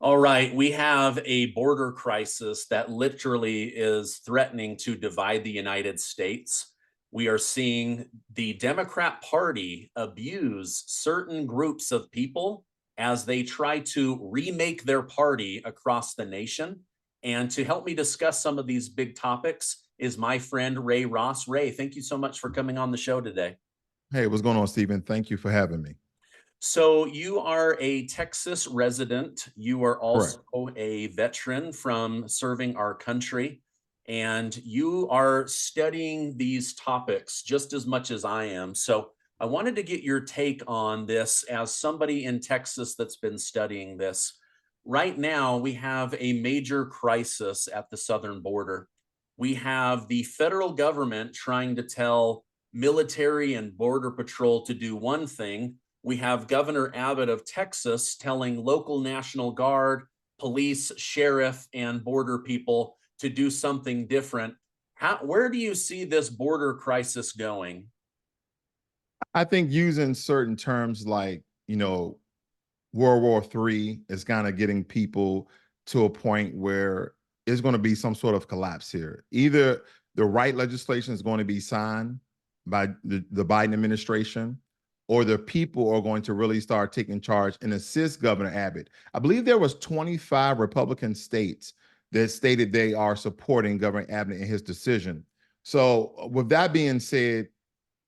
All right, we have a border crisis that literally is threatening to divide the United States. We are seeing the Democrat Party abuse certain groups of people as they try to remake their party across the nation. And to help me discuss some of these big topics is my friend Ray Ross. Ray, thank you so much for coming on the show today. Hey, what's going on, Stephen? Thank you for having me. So you are a Texas resident. You are also Correct. a veteran from serving our country, and you are studying these topics just as much as I am. So I wanted to get your take on this as somebody in Texas that's been studying this. Right now, we have a major crisis at the southern border. We have the federal government trying to tell military and border patrol to do one thing. We have Governor Abbott of Texas telling local National Guard, police, sheriff, and border people to do something different. Where do you see this border crisis going? I think using certain terms like, World War III is kind of getting people to a point where there's going to be some sort of collapse here. Either the right legislation is going to be signed by the Biden administration, or the people are going to really start taking charge and assist Governor Abbott. I believe there was 25 Republican states that stated they are supporting Governor Abbott in his decision. So with that being said,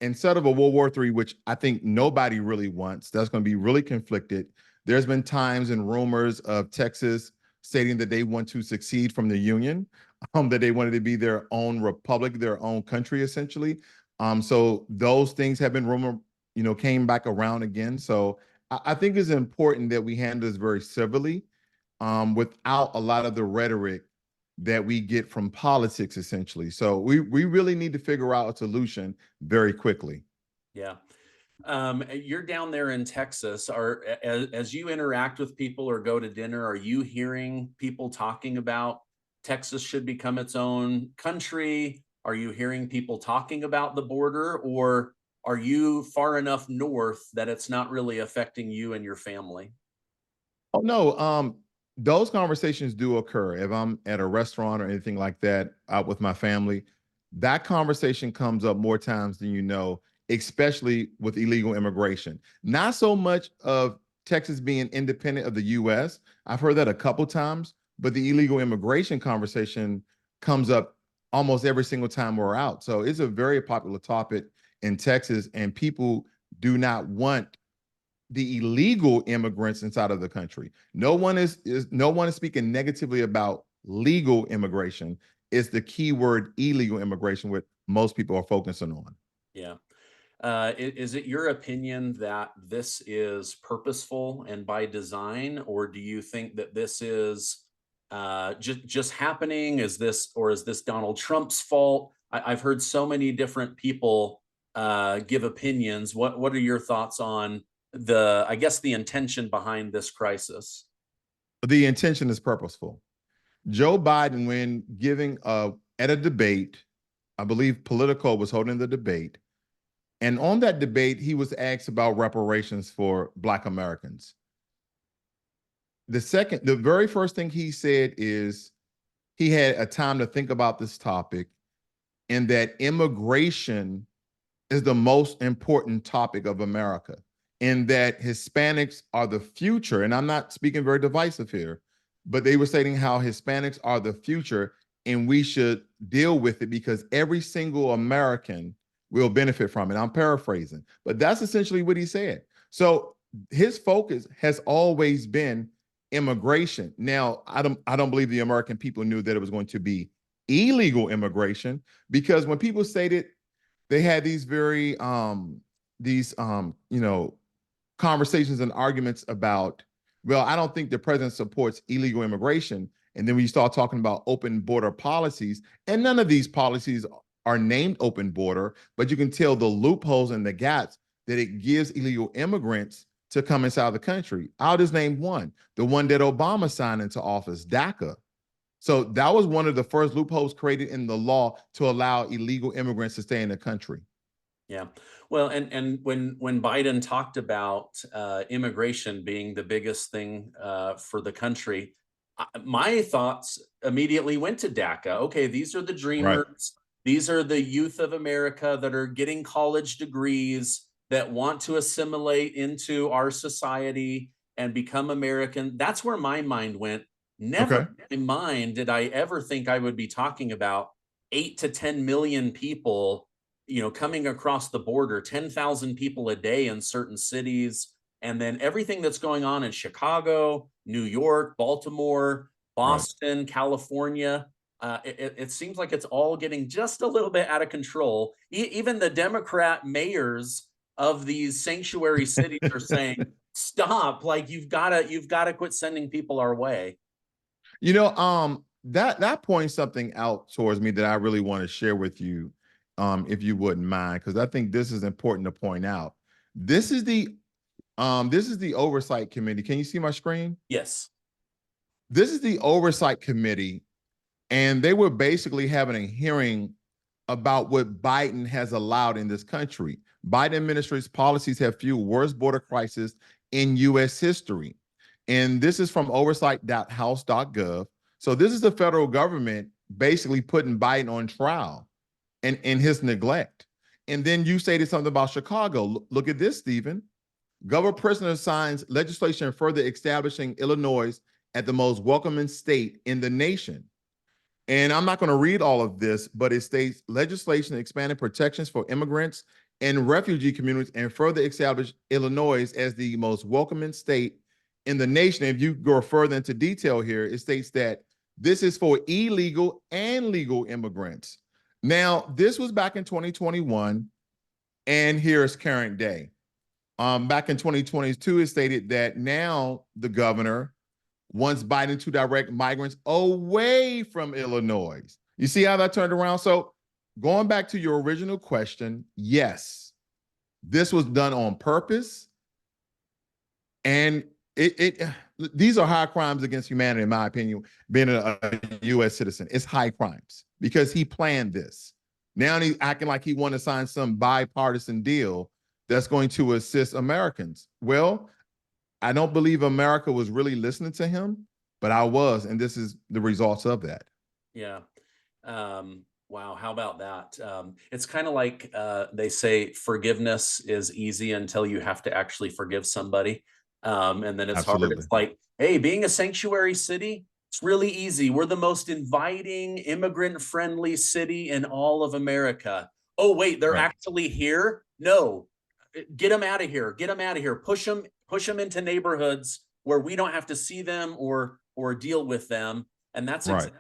instead of a World War III, which I think nobody really wants, that's going to be really conflicted. There's been times and rumors of Texas stating that they want to succeed from the Union, that they wanted to be their own republic, their own country, essentially. So those things have been rumored, came back around again. So I think it's important that we handle this very civilly, without a lot of the rhetoric that we get from politics, essentially. So we really need to figure out a solution very quickly. Yeah. You're down there in Texas. As you interact with people or go to dinner, are you hearing people talking about Texas should become its own country? Are you hearing people talking about the border, or are you far enough north that it's not really affecting you and your family? Oh no, those conversations do occur. If I'm at a restaurant or anything like that out with my family, that conversation comes up more times than you know, especially with illegal immigration. Not so much of Texas being independent of the US. I've heard that a couple times, but the illegal immigration conversation comes up almost every single time we're out. So it's a very popular topic in Texas, and people do not want the illegal immigrants inside of the country. No one is speaking negatively about legal immigration. It's the key word illegal immigration, what most people are focusing on. Yeah. Is it your opinion that this is purposeful and by design, or do you think that this is just happening? Is this Donald Trump's fault? I've heard so many different people give opinions. What are your thoughts on I guess, the intention behind this crisis? The intention is purposeful. Joe Biden, when giving at a debate, I believe Politico was holding the debate, and on that debate, he was asked about reparations for Black Americans. The very first thing he said is he had a time to think about this topic, and that immigration is the most important topic of America, and that Hispanics are the future. And I'm not speaking very divisive here, but they were stating how Hispanics are the future and we should deal with it because every single American will benefit from it. I'm paraphrasing, but that's essentially what he said. So his focus has always been immigration. Now, I don't believe the American people knew that it was going to be illegal immigration, because when people stated, they had these very these conversations and arguments about, well, I don't think the president supports illegal immigration. And then we start talking about open border policies, and none of these policies are named open border, but you can tell the loopholes and the gaps that it gives illegal immigrants to come inside the country. I'll just name one, the one that Obama signed into office, DACA. So that was one of the first loopholes created in the law to allow illegal immigrants to stay in the country. Yeah. Well, and when Biden talked about immigration being the biggest thing for the country, my thoughts immediately went to DACA. Okay, these are the Right. dreamers. These are the youth of America that are getting college degrees that want to assimilate into our society and become American. That's where my mind went. Never Okay. in my mind did I ever think I would be talking about 8 to 10 million people, coming across the border, 10,000 people a day in certain cities, and then everything that's going on in Chicago, New York, Baltimore, Right. Boston, California. It seems like it's all getting just a little bit out of control. Even the Democrat mayors of these sanctuary cities are saying, "Stop! Like you've got to quit sending people our way." That points something out towards me that I really want to share with you, if you wouldn't mind, because I think this is important to point out. This is the oversight committee. Can you see my screen? Yes. This is the oversight committee, and they were basically having a hearing about what Biden has allowed in this country. Biden administration's policies have fueled worst border crisis in U.S. history. And this is from oversight.house.gov. So this is the federal government basically putting Biden on trial and in his neglect. And then you stated something about Chicago. Look at this, Stephen. Governor Prisoner signs legislation further establishing Illinois as the most welcoming state in the nation. And I'm not going to read all of this, but it states legislation expanding protections for immigrants and refugee communities and further establish Illinois as the most welcoming state in the nation. If you go further into detail here, it states that this is for illegal and legal immigrants. Now, this was back in 2021, and here's current day. Back in 2022, it stated that now the governor wants Biden to direct migrants away from Illinois. You see how that turned around? So going back to your original question, yes, this was done on purpose. And these are high crimes against humanity, in my opinion, being a U.S. citizen. It's high crimes because he planned this. Now he's acting like he want to sign some bipartisan deal that's going to assist Americans. Well, I don't believe America was really listening to him, but I was, and this is the results of that. Yeah. Wow. How about that? It's kind of like they say forgiveness is easy until you have to actually forgive somebody. And then it's hard. Absolutely. It's like, hey, being a sanctuary city, it's really easy. We're the most inviting, immigrant friendly city in all of America. Oh, wait, they're Right. actually here? No, get them out of here. Get them out of here. Push them into neighborhoods where we don't have to see them or deal with them. And Right.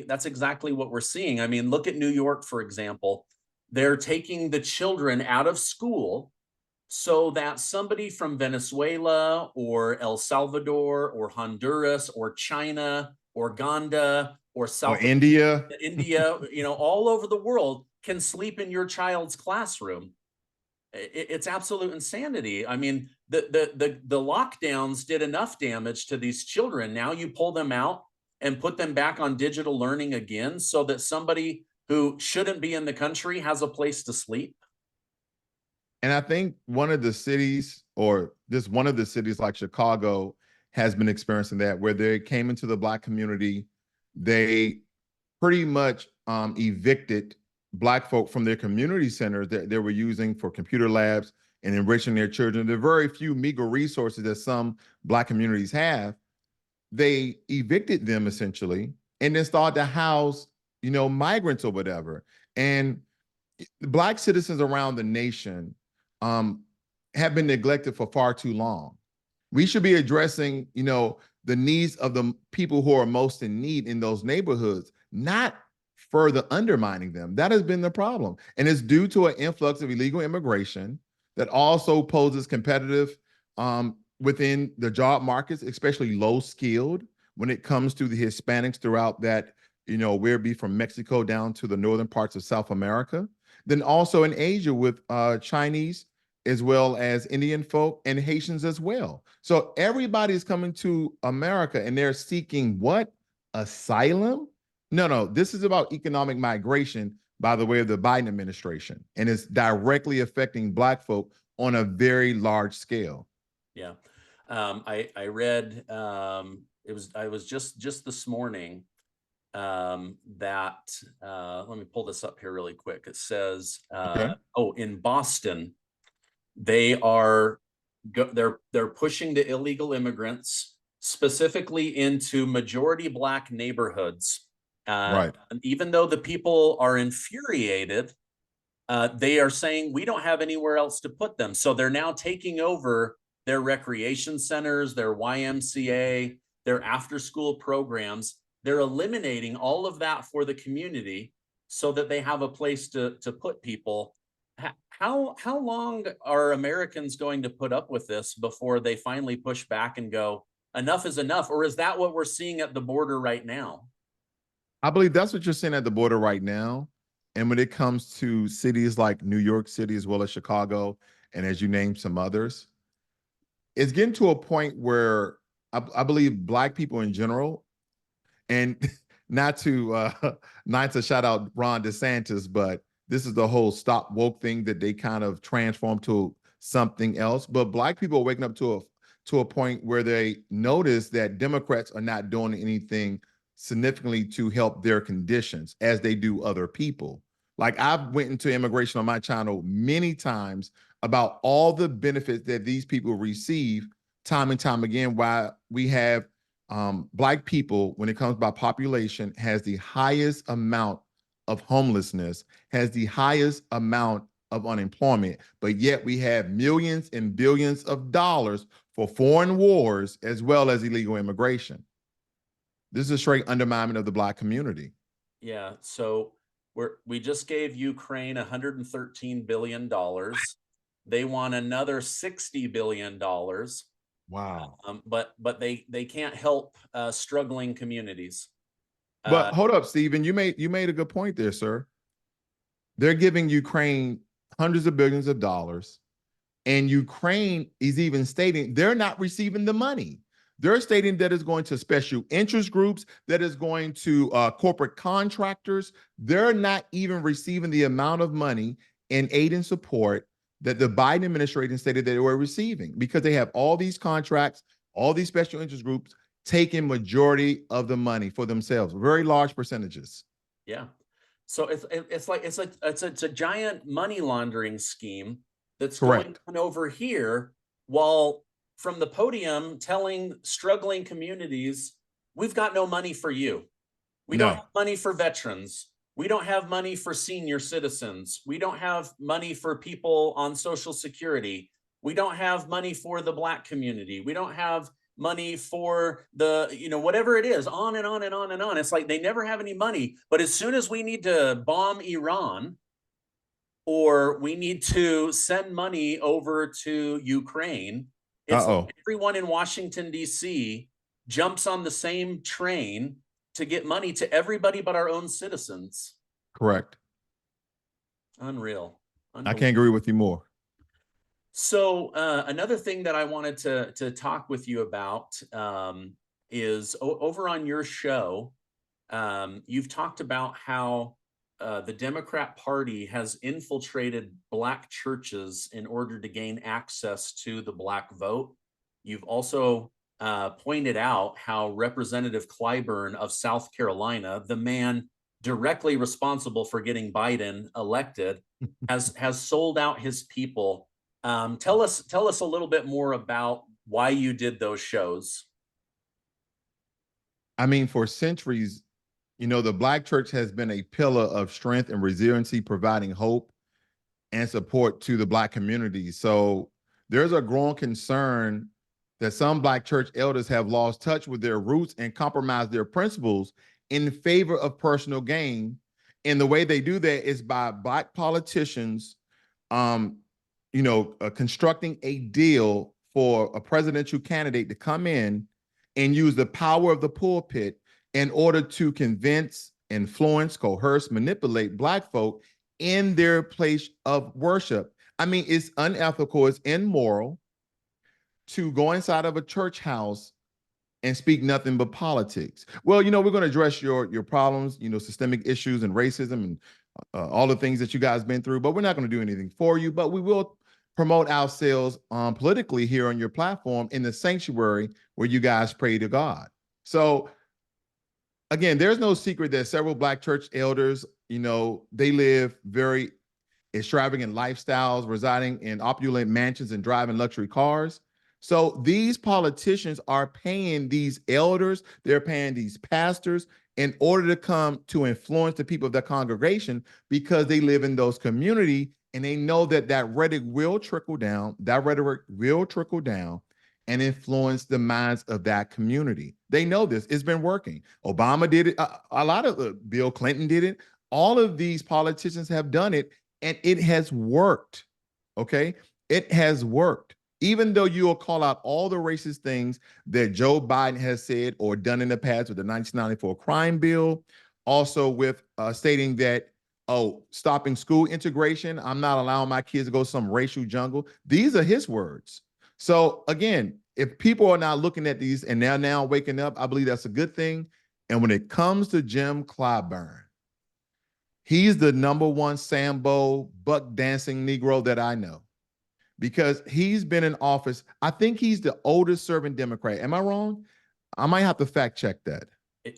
that's exactly what we're seeing. I mean, look at New York, for example. They're taking the children out of school so that somebody from Venezuela or El Salvador or Honduras or China or Uganda or Or South India. India, all over the world can sleep in your child's classroom. It's absolute insanity. I mean, the lockdowns did enough damage to these children. Now you pull them out and put them back on digital learning again so that somebody who shouldn't be in the country has a place to sleep. And I think one of the cities, or this one of the cities like Chicago, has been experiencing that, where they came into the Black community. They pretty much evicted Black folk from their community centers that they were using for computer labs and enriching their children. The very few meager resources that some Black communities have, they evicted them essentially, and then started to house, migrants or whatever. And Black citizens around the nation um, have been neglected for far too long. We should be addressing, the needs of the people who are most in need in those neighborhoods, not further undermining them. That has been the problem. And it's due to an influx of illegal immigration that also poses competitive within the job markets, especially low skilled when it comes to the Hispanics throughout that, where be from Mexico down to the northern parts of South America. Then also in Asia with Chinese as well as Indian folk and Haitians as well. So everybody's coming to America and they're seeking what? Asylum? No, this is about economic migration by the way of the Biden administration, and it's directly affecting Black folk on a very large scale. Yeah. I read, I was just this morning, that, let me pull this up here really quick. It says, Okay. oh, in Boston, they are, they're pushing the illegal immigrants specifically into majority Black neighborhoods. Right. And even though the people are infuriated, they are saying we don't have anywhere else to put them. So they're now taking over their recreation centers, their YMCA, their after school programs. They're eliminating all of that for the community so that they have a place to put people. How long are Americans going to put up with this before they finally push back and go, enough is enough? Or is that what we're seeing at the border right now? I believe that's what you're seeing at the border right now. And when it comes to cities like New York City, as well as Chicago, and as you named some others, it's getting to a point where I believe Black people in general, and not to not to shout out Ron DeSantis, but this is the whole stop woke thing that they kind of transformed to something else. But Black people are waking up to a point where they notice that Democrats are not doing anything significantly to help their conditions as they do other people. Like I've went into immigration on my channel many times about all the benefits that these people receive time and time again, why we have Black people, when it comes by population, has the highest amount of homelessness, has the highest amount of unemployment, but yet we have millions and billions of dollars for foreign wars as well as illegal immigration. This is a straight underminement of the Black community. Yeah. So we just gave Ukraine $113 billion. They want another $60 billion. Wow. But they can't help struggling communities. But hold up, Stephen, you made a good point there, sir. They're giving Ukraine hundreds of billions of dollars, and Ukraine is even stating they're not receiving the money. They're stating that it's going to special interest groups, that is going to corporate contractors. They're not even receiving the amount of money in aid and support that the Biden administration stated that they were receiving, because they have all these contracts, all these special interest groups taking majority of the money for themselves, very large percentages. Yeah. So it's a giant money laundering scheme that's going Correct. on over here, while from the podium telling struggling communities, we've got no money for you. We don't No, have money for veterans. We don't have money for senior citizens. We don't have money for people on Social Security. We don't have money for the Black community. We don't have money for the, whatever it is, on and on and on and on. It's like they never have any money. But as soon as we need to bomb Iran, or we need to send money over to Ukraine, it's like uh-oh, everyone in Washington, D.C. jumps on the same train to get money to everybody but our own citizens. correct. Unreal. I can't agree with you more. So another thing that I wanted to talk with you about is over on your show, you've talked about how the Democrat Party has infiltrated Black churches in order to gain access to the Black vote. You've also pointed out how Representative Clyburn of South Carolina, the man directly responsible for getting Biden elected, has sold out his people. Tell us a little bit more about why you did those shows. I mean, for centuries, the Black church has been a pillar of strength and resiliency, providing hope and support to the Black community. So there's a growing concern that some Black church elders have lost touch with their roots and compromised their principles in favor of personal gain. And the way they do that is by Black politicians, constructing a deal for a presidential candidate to come in and use the power of the pulpit in order to convince, influence, coerce, manipulate Black folk in their place of worship. I mean, it's unethical, it's immoral to go inside of a church house and speak nothing but politics. Well, we're going to address your problems, systemic issues and racism and all the things that you guys been through, but we're not going to do anything for you. But we will promote ourselves politically here on your platform in the sanctuary where you guys pray to God. So again, there's no secret that several Black church elders, they live very extravagant lifestyles, residing in opulent mansions and driving luxury cars. So these politicians are paying these elders, they're paying these pastors in order to come to influence the people of their congregation because they live in those community and they know that rhetoric will trickle down, and influence the minds of that community. They know this. It's been working. Obama did it. A lot of Bill Clinton did it. All of these politicians have done it, and it has worked. Okay, it has worked. Even though you'll call out all the racist things that Joe Biden has said or done in the past with the 1994 crime bill, also with stating that, stopping school integration, I'm not allowing my kids to go some racial jungle. These are his words. So again, if people are not looking at these and they're now waking up, I believe that's a good thing. And when it comes to Jim Clyburn, he's the number one Sambo buck dancing Negro that I know because he's been in office. I think he's the oldest serving Democrat. Am I wrong? I might have to fact check that.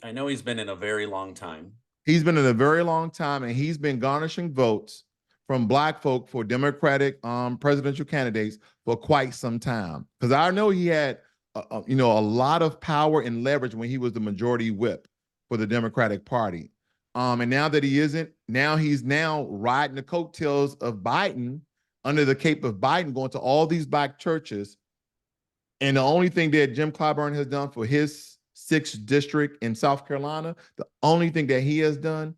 I know he's been in a very long time. He's been in a very long time, and he's been garnishing votes from Black folk for Democratic presidential candidates for quite some time. Because I know he had, a lot of power and leverage when he was the majority whip for the Democratic Party. And now that he isn't, he's riding the coattails of Biden, under the cape of Biden, going to all these Black churches. And the only thing that Jim Clyburn has done for his 6th district in South Carolina, the only thing that he has done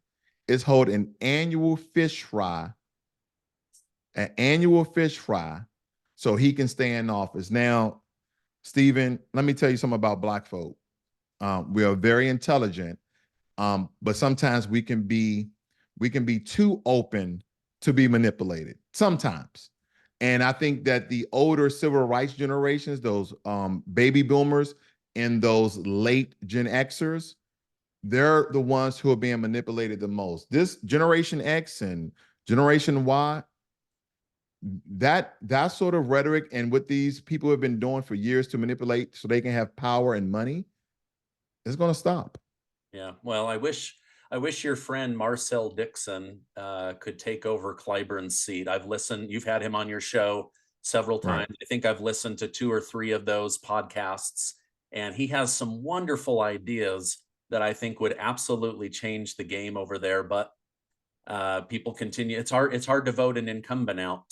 is hold an annual fish fry, so he can stay in office. Now, Stephen, let me tell you something about Black folk. We are very intelligent, but sometimes we can be too open to be manipulated sometimes. And I think that the older civil rights generations, those baby boomers and those late Gen Xers, they're the ones who are being manipulated the most. This Generation X and Generation Y, that sort of rhetoric and what these people have been doing for years to manipulate so they can have power and money is going to stop. Yeah. Well, I wish your friend Marcel Dixon could take over Clyburn's seat. I've listened. You've had him on your show several times. Right. I think I've listened to 2 or 3 of those podcasts, and he has some wonderful ideas that I think would absolutely change the game over there. But people continue. It's hard to vote an incumbent out.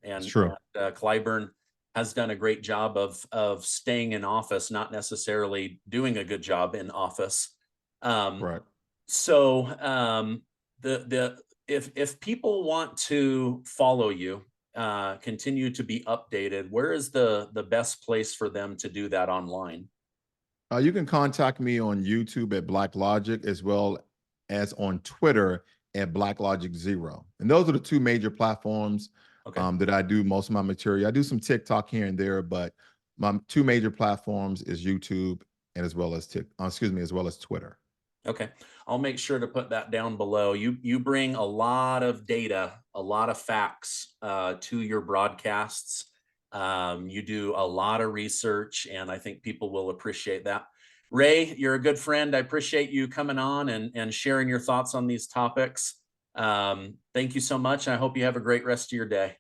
It's true. Clyburn has done a great job of staying in office, not necessarily doing a good job in office. Right. So if people want to follow you, continue to be updated, where is the best place for them to do that online? You can contact me on YouTube at Black Logic, as well as on Twitter at Black Logic 0. And those are the 2 major platforms that I do most of my material. I do some TikTok here and there, but my 2 major platforms is YouTube and as well as Twitter. Okay, I'll make sure to put that down below. You bring a lot of data, a lot of facts to your broadcasts. You do a lot of research, and I think people will appreciate that. Ray, you're a good friend. I appreciate you coming on and sharing your thoughts on these topics. Thank you so much. I hope you have a great rest of your day.